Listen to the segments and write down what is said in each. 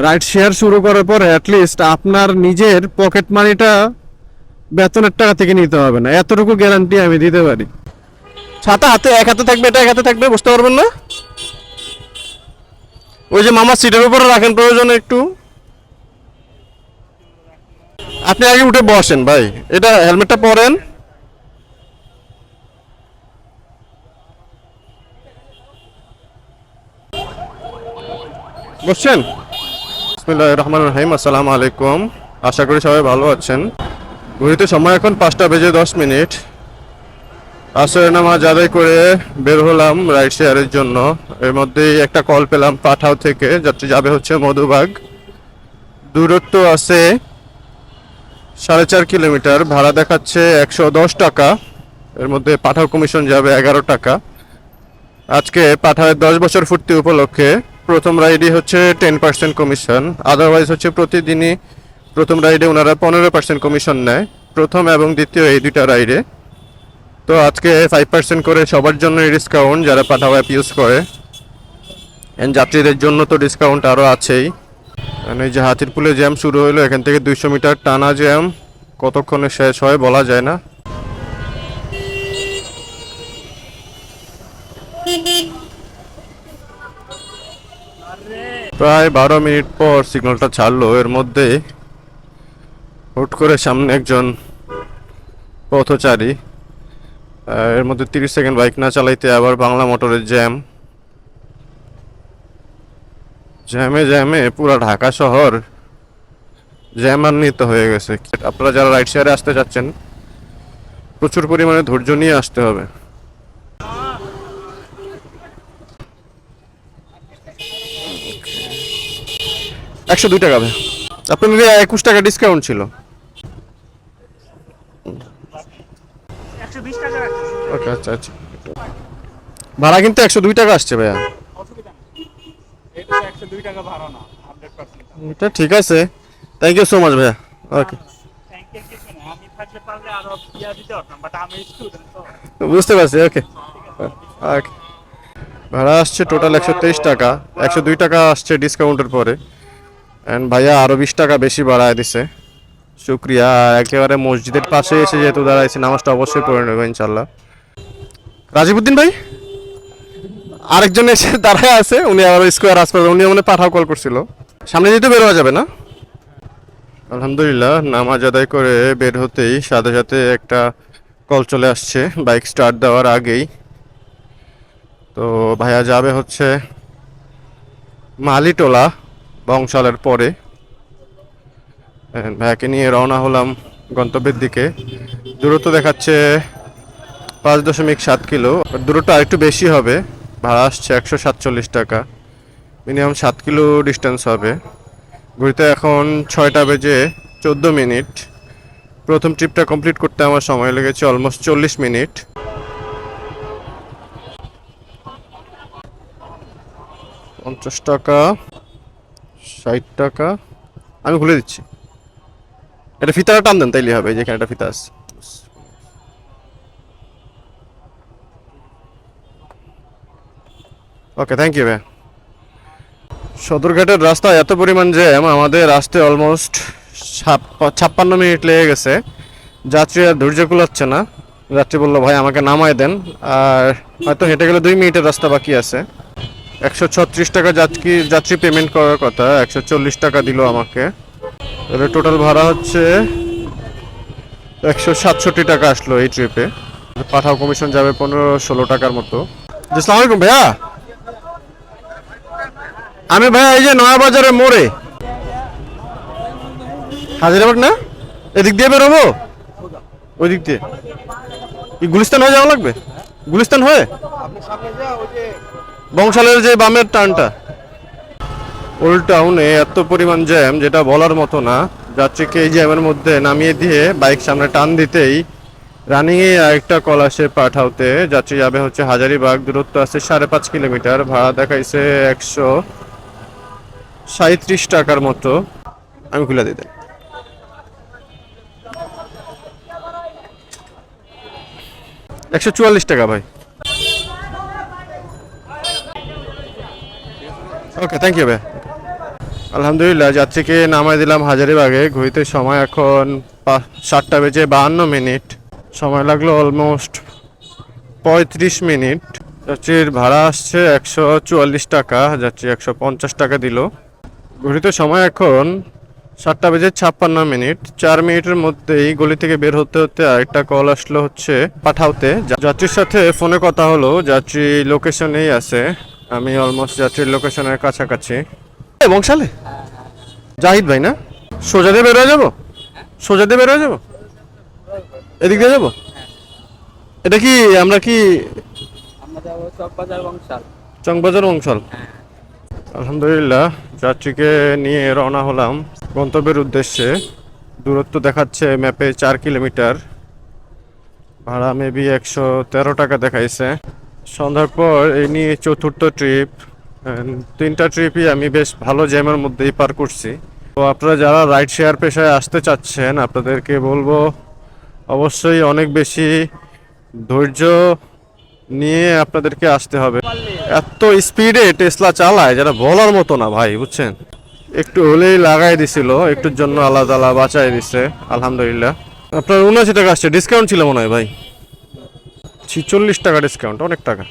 Ride share শুরু করার পরে অ্যাটলিস্ট আপনার নিজের পকেট মানিটা বেতনের টাকা থেকে নিতে হবে না, এতটুকু গ্যারান্টি আমি দিতে পারি। ছাতা হাতে, এক হাতে থাকবে, এটা এক হাতে থাকবে, বুঝতে পারবেন না। ওই যে মামা সিটের উপরে রাখেন প্রয়োজনে একটু। আপনি আগে উঠে বসেন ভাই, এটা হেলমেটটা পরেন। বসছেন? বিসমিল্লাহির রহমানির রহিম। আসসালামু আলাইকুম, আশা করি সবাই ভালো আছেন। ঘড়িতে সময় এখন 5:10। আসরের নামাজ আদায় করে বের হলাম রাইড শেয়ারের জন্য। এর মধ্যেই একটা কল পেলাম পাঠাও থেকে, যাত্রী যাবে হচ্ছে মধুবাগ। দূরত্ব আছে 4.5 কিলোমিটার, ভাড়া দেখাচ্ছে 110 টাকা। এর মধ্যে পাঠাও কমিশন যাবে 11 টাকা। আজকে পাঠাওয়ের 10 বছর পূর্তি উপলক্ষে প্রথম রাইডই হচ্ছে 10% কমিশন, আদারওয়াইজ হচ্ছে প্রতিদিনই প্রথম রাইডে ওনারা 15% কমিশন নেয়, প্রথম এবং দ্বিতীয় এই দুইটা রাইডে। তো আজকে 5% করে সবার জন্য ডিসকাউন্ট যারা পাঠাও অ্যাপ ইউজ করে, এন্ড যাত্রীদের জন্য তো ডিসকাউন্ট আরও আছেই। এই যে হাতিরপুলে জ্যাম শুরু হলো, এখান থেকে 200 মিটার টানা জ্যাম, কতক্ষণে শেষ হয় বলা যায় না। প্রায় 12 মিনিট পর সিগন্যালটা ছাড়লো, এর মধ্যে হুট করে সামনে একজন পথচারী, এর মধ্যে 30 সেকেন্ড বাইক না চালাইতে আবার বাংলা মোটরের জ্যাম। জ্যামে জ্যামে পুরা ঢাকা শহর জ্যামান্বিত হয়ে গেছে। আপনারা যারা রাইড শেয়ারে আসতে যাচ্ছেন প্রচুর পরিমাণে ধৈর্য নিয়ে আসতে হবে। 102 টাকা ভাই, আপনাদের 21 টাকা ডিসকাউন্ট ছিল। 120 টাকা রাখতেছি। ওকে, আচ্ছা আচ্ছা। ভাড়া কিন্তু 102 টাকা আসছে ভাইয়া। অসুবিধা নেই, এটা 102 টাকা ভাড়া না, 100%। এটা ঠিক আছে, থ্যাংক ইউ সো মাচ ভাইয়া। ওকে, থ্যাংক ইউ কিছু না, আমি থাকলে পারলে আরো ইয়া দিতে পারতাম, বাট আমি স্টুডেন্ট তো। বুঝতে পারছি। ওকে ওকে, ভাড়া আসছে টোটাল 123 টাকা, 102 টাকা আসছে ডিসকাউন্টের পরে। অ্যান্ড ভাইয়া আরও 20 টাকা বেশি বাড়ায় দিছে, শুক্রিয়া। একেবারে মসজিদের পাশে এসে যেহেতু দাঁড়াইছি, নামাজটা অবশ্যই পড়ে নেবো ইনশাল্লাহ। রাজিবউদ্দিন ভাই, আরেকজন এসে দাঁড়ায় আছে, উনি আবার স্কোয়ার আসপার, উনি মনে পাঠাও কল করছিল। সামনে যেতে বের হওয়া যাবে না? আলহামদুলিল্লাহ, নামাজ আদায় করে বের হতেই সাথে সাথে একটা কল চলে আসছে বাইক স্টার্ট দেওয়ার আগেই। তো ভাইয়া যাবে হচ্ছে মালিটোলা বংশালের পরে। ভাইয়াকে নিয়ে রওনা হলাম গন্তব্যের দিকে। দূরত্ব দেখাচ্ছে 5.7 কিলো, দূরত্ব আরেকটু বেশি হবে। ভাড়া আসছে 147 টাকা, মিনিমাম 7 কিলো ডিস্টেন্স হবে। ঘুরতে এখন 6:14। প্রথম ট্রিপটা কমপ্লিট করতে আমার সময় লেগেছে অলমোস্ট 40 মিনিট। 50 টাকা, 60 টাকা, আমি খুলে দিচ্ছি। এটা ফিতাটা টান দেন তাইলে হবে, যেখানে একটা ফিতা আছে। ওকে, থ্যাংক ইউ ভাই। সদরঘাটের রাস্তা এত পরিমাণ জ্যাম, আমাদের আসতে অলমোস্ট 56 মিনিট লেগে গেছে। যাত্রী আর ধৈর্য কুলাচ্ছে না, যাত্রী বললো ভাই আমাকে নামায় দেন, আর হয়তো হেঁটে গেলে 2 মিনিটের রাস্তা বাকি আছে। 136 টাকা যাত্রী পেমেন্ট করার কথা, 140 টাকা দিল আমাকে। তাহলে টোটাল ভাড়া হচ্ছে 167 টাকা আসলো এই ট্রিপে। পাঠাও কমিশন যাবে 15-16 টাকার মতো। আসসালামু আলাইকুম ভাইয়া, আমি ভাইয়া এই যে নয়া বাজারের মোড়ে হাজিরাবাগ না, এদিক দিয়ে বেরোবো, ওই দিক দিয়ে কি গুলিস্তান হয়ে যাওয়া লাগবে? গুলিস্তান হয়ে বংশালের যে বামের টার্নটা। ওল্ড টাউনে এত পরিমাণ জ্যাম যেটা বলার মতো না। যাত্রীকে এই জ্যামের মধ্যে নামিয়ে দিয়ে বাইক সামনে টান দিতেই রানিংয়ে আরেকটা কল আসে পাঠাওতে। যাত্রী যাবে হচ্ছে হাজারীবাগ, দূরত্ব আছে 5.5 কিলোমিটার, ভাড়া দেখাইছে 137 টাকার মতো। আমি খুলে দিতে 144 টাকা ভাই। ওকে, থ্যাংক ইউ ভাই। আলহামদুলিল্লাহ যাত্রীকে নামাই দিলাম হাজারীবাগে। ঘড়িতে সময় এখন 7:52। সময় লাগলো অলমোস্ট 35 মিনিট। যাত্রীর ভাড়া আসছে 144 টাকা, যাত্রী 150 টাকা দিল। ঘড়িতে সময় এখন 7:56। 4 মিনিটের মধ্যেই গলি থেকে বের হতে হতে আরেকটা কল আসলো হচ্ছে পাঠাওতে। যাত্রীর সাথে ফোনে কথা হলো, যাত্রী লোকেশনেই আছে। আমি অলমোস্ট যাত্রীর লোকেশনের কাছাকাছি। বংশালে জাহিদ ভাই না? সোজা দিয়ে বেরোয় যাবো, সোজা দিয়ে বেরোয় যাবো, এদিক দিয়ে যাবো। এটা কি আমরা কি আমরা যাবো চকবাজার বংশাল। চকবাজার বংশাল? আলহামদুলিল্লাহ যাত্রীকে নিয়ে রওনা হলাম গন্তব্যের উদ্দেশ্যে। দূরত্ব দেখাচ্ছে ম্যাপে 4 কিলোমিটার। ভাড়া মেবি 113 টাকা দেখাইছে। সন্ধ্যার পর এই নিয়ে চতুর্থ ট্রিপ। 3টা ট্রিপই আমি বেশ ভালো জ্যামের মধ্যেই পার করছি। তো আপনারা যারা রাইড শেয়ার পেশায় আসতে চাচ্ছেন, আপনাদেরকে বলবো অবশ্যই অনেক বেশি ধৈর্য নিয়ে আপনাদেরকে আসতে হবে। এত স্পিডে টেসলা চালায় যারা বলার মতো না ভাই, বুঝছেন। একটু হলেই লাগাই দিছিল, একটুর জন্য আল্লাহ তাআলা বাঁচাই দিছে আলহামদুলিল্লাহ। আপনার 79 টাকা আসছে, ডিসকাউন্ট ছিল মনে হয় ভাই। 46 টাকা ডিসকাউন্ট, অনেক টাকা।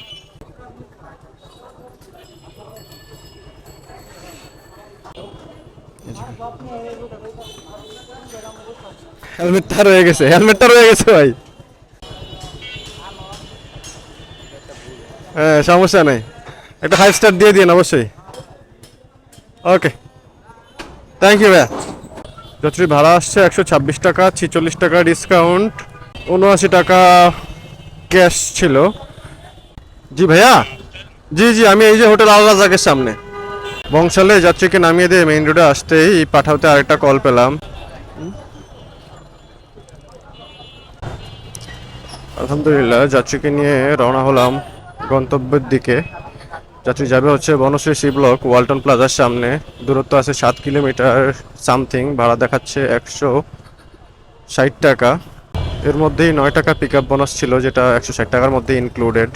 হেলমেটটা রয়ে গেছে, হেলমেটটা রয়ে গেছে ভাই। হ্যাঁ সমস্যা নেই, একটা 5 স্টার দিয়ে দিন অবশ্যই। ওকে থ্যাংক ইউ ভাইয়া। যাত্রী ভাড়া আসছে 126 টাকা, 46 টাকা ডিসকাউন্ট, 79 টাকা ক্যাশ ছিল। জি ভাইয়া, জি জি আমি এই যে হোটেল আল রাজাকের সামনে। বংশালে যাত্রীকে নামিয়ে দিয়ে মেইন রোডে আসতেই পাঠাওতে আরেকটা কল পেলাম। আলহামদুলিল্লাহ যাত্রীকে নিয়ে রওনা হলাম গন্তব্যের দিকে। যাত্রী যাবে হচ্ছে বনশ্রী সি ব্লক ওয়ালটন প্লাজার সামনে। দূরত্ব আছে 7 কিলোমিটার সামথিং। ভাড়া দেখাচ্ছে 160 টাকা। এর মধ্যেই 9 টাকা পিক আপ বোনাস ছিল, যেটা 160 টাকার মধ্যে ইনক্লুডেড।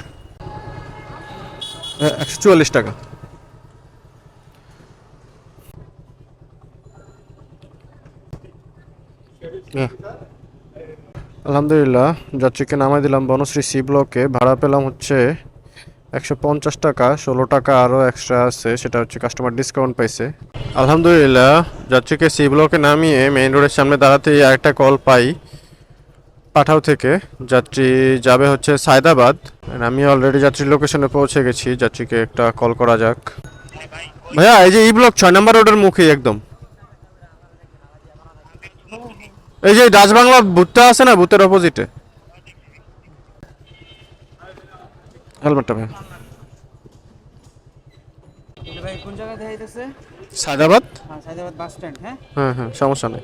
144 টাকা। আলহামদুলিল্লাহ যাত্রীকে নামাই দিলাম বনশ্রী সি ব্লকে। ভাড়া পেলাম হচ্ছে 150 টাকা, 16 টাকা আরও এক্সট্রা আছে, সেটা হচ্ছে কাস্টমার ডিসকাউন্ট পাইছে। আলহামদুলিল্লাহ যাত্রীকে সি ব্লকে নামিয়ে মেইন রোডের সামনে দাঁড়াতেই আরেকটা কল পাই পাঠাও থেকে। যাত্রী যাবে হচ্ছে সায়দাবাদ। আমি অলরেডি যাত্রীর লোকেশনে পৌঁছে গেছি। যাত্রীকে একটা কল করা যাক। ভাইয়া এই যে ই ব্লক 6 নম্বর রোডের মুখেই একদম, এই যে ডাচ বাংলা বুথটা আছে না, বুথের অপোজিটে। হেলমেটটা ভাই। ভাই কোন জায়গায় দেখাইতেছে? সায়দাবাদ। হ্যাঁ সায়দাবাদ বাস স্ট্যান্ড। হ্যাঁ হ্যাঁ হ্যাঁ সমস্যা নেই।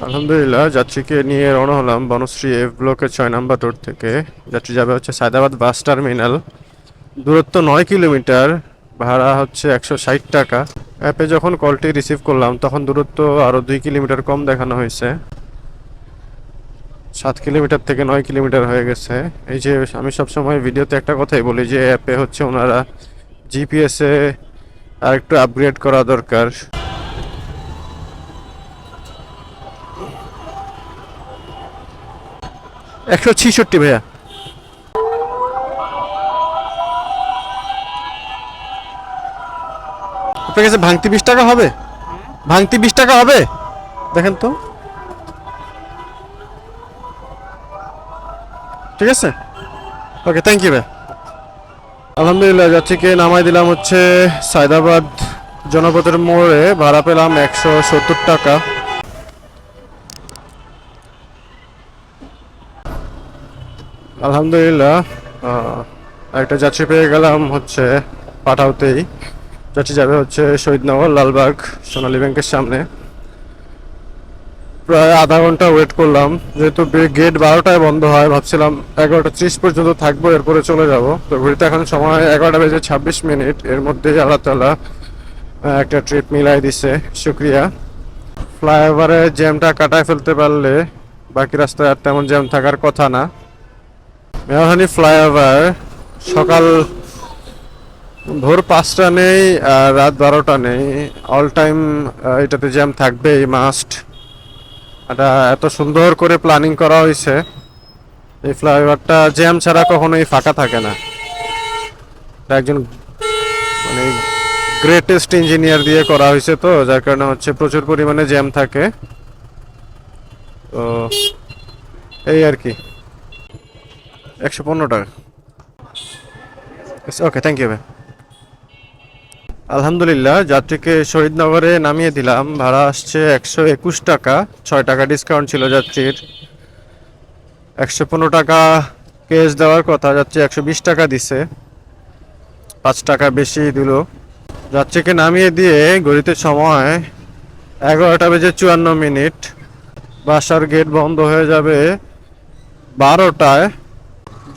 আলহামদুলিল্লাহ যাত্রীকে নিয়ে রওনা হলাম বনশ্রী এফ ব্লকের 6 নম্বর রোড থেকে। যাত্রী যাবে হচ্ছে সায়দাবাদ বাস টার্মিনাল। দূরত্ব 9 কিলোমিটার। ভাড়া হচ্ছে 160 টাকা। অ্যাপে যখন কলটি রিসিভ করলাম তখন দূরত্ব আরও 2 কিলোমিটার কম দেখানো হয়েছে। 7 কিলোমিটার থেকে 9 কিলোমিটার হয়ে গেছে। এই যে আমি সবসময় ভিডিওতে একটা কথাই বলি যে অ্যাপে হচ্ছে ওনারা জিপিএসে আর একটু আপগ্রেড করা দরকার। একশো 66 ভাইয়া। আপনার কাছে ভাঙতি 20 টাকা হবে? ভাঙতি 20 টাকা হবে দেখেন তো। ঠিক আছে ওকে থ্যাংক ইউ ভাই। আলহামদুলিল্লাহ যাত্রীকে নামাই দিলাম হচ্ছে সায়দাবাদ জনপথের মোড়ে। ভাড়া পেলাম 170 টাকা। আলহামদুলিল্লাহ একটা যাত্রী পেয়ে গেলাম হচ্ছে পাঠাওতেই। যাত্রী যাবে হচ্ছে শহীদনগর লালবাগ সোনালী ব্যাংকের সামনে। প্রায় আধা ঘন্টা ওয়েট করলাম, যেহেতু গেট 12টায় বন্ধ হয়। ভাবছিলাম 11:30 পর্যন্ত থাকবো, এরপরে চলে যাব। তো ঘুরতে এখন সময় 11:26। এর মধ্যেই আল্লাহ তাআলা একটা ট্রিপ মিলাই দিছে, শুক্রিয়া। ফ্লাইওভারে জ্যামটা কাটায় ফেলতে পারলে বাকি রাস্তায় আর তেমন জ্যাম থাকার কথা না। মেহরহানি ফ্লাইওভার সকাল ভোর 5টা নেই আর রাত 12টা নেই, অল টাইম এটাতে জ্যাম থাকবেই মাস্ট। এটা এত সুন্দর করে প্ল্যানিং করা হয়েছে, এই ফ্লাইওভারটা জ্যাম ছাড়া কখনোই ফাঁকা থাকে না। এটা একজন মানে গ্রেটেস্ট ইঞ্জিনিয়ার দিয়ে করা হয়েছে, তো যার কারণে হচ্ছে প্রচুর পরিমাণে জ্যাম থাকে। তো এই আর কি। 115 টাকা। ওকে, থ্যাংক ইউ ভাই। আলহামদুলিল্লাহ, যাত্রীকে শহীদনগরে নামিয়ে দিলাম। ভাড়া আসছে 121 টাকা, 6 টাকা ডিসকাউন্ট ছিল যাত্রীর। 115 টাকা কেস দেওয়ার কথা, যাত্রী 120 টাকা দিছে, 5 টাকা বেশি দিল। যাত্রীকে নামিয়ে দিয়ে ঘড়িতে সময় 11:54। বাসার গেট বন্ধ হয়ে যাবে 12টায়।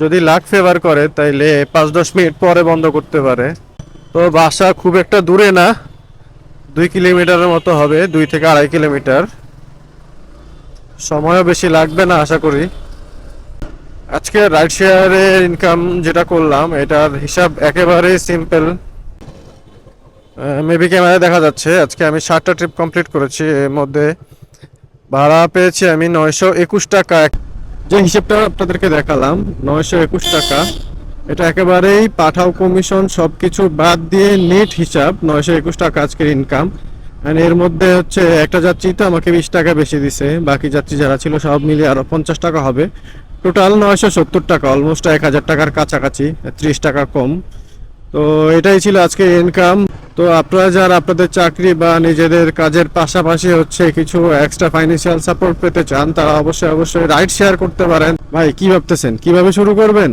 যদি লাক ফেভার করে তাইলে 5-10 মিনিট পরে বন্ধ করতে পারে। তো বাসা খুব একটা দূরে না, 2 কিলোমিটারের মতো হবে, 2 থেকে 2.5 কিলোমিটার। সময়ও বেশি লাগবে না আশা করি। আজকে রাইড শেয়ারের ইনকাম যেটা করলাম এটার হিসাব একেবারে সিম্পল। মেবি ক্যামেরায় দেখা যাচ্ছে আজকে আমি 7টা ট্রিপ কমপ্লিট করেছি। এর মধ্যে ভাড়া পেয়েছি আমি 921 টাকা। যে হিসেবটা আপনাদেরকে দেখালাম 921 টাকা, এটা একেবারেই পাঠাও কমিশন সব কিছু বাদ দিয়ে নেট হিসাব 921 টাকা আজকের ইনকাম। অ্যান্ড এর মধ্যে হচ্ছে একটা যাত্রী তো আমাকে 20 টাকা বেশি দিছে, বাকি যাত্রী যারা ছিল সব মিলিয়ে আরও 50 টাকা হবে। টোটাল 970 টাকা, অলমোস্ট 1000 টাকার কাছাকাছি, 30 টাকা কম। তো এটাই ছিল আজকে ইনকাম। তো আপনারা যারা আপনাদের চাকরি বা নিজেদের কাজের পাশাপাশি হচ্ছে কিছু এক্সট্রা ফাইন্যান্সিয়াল সাপোর্ট পেতে চান, তারা অবশ্যই রাইড শেয়ার করতে পারেন। ভাই কি ভাবতেছেন, কিভাবে শুরু করবেন?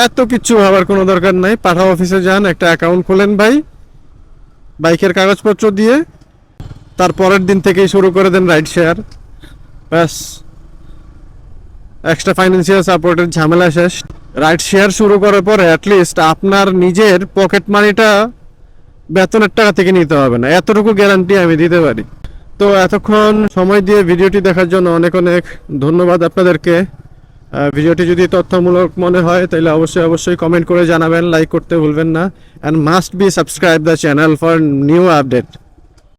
এত কিছু ভাবার কোনো দরকার নাই। পাঠাও অফিসে যান, একটা অ্যাকাউন্ট খোলেন ভাই, বাইকের কাগজপত্র দিয়ে, তারপরের দিন থেকেই শুরু করে দেন রাইড শেয়ার। ব্যাস, এক্সট্রা ফাইন্যান্সিয়াল সাপোর্টের ঝামেলা শেষ। রাইড শেয়ার শুরু করার পরে অ্যাটলিস্ট আপনার নিজের পকেট মানিটা বেতনের টাকা থেকে নিতে হবে না, এতটুকু গ্যারান্টি আমি দিতে পারি। তো এতক্ষণ সময় দিয়ে ভিডিওটি দেখার জন্য অনেক অনেক ধন্যবাদ আপনাদেরকে। ভিডিওটি যদি তথ্যমূলক মনে হয় তাহলে অবশ্যই কমেন্ট করে জানাবেন, লাইক করতে ভুলবেন না, and must be subscribe the channel for new update.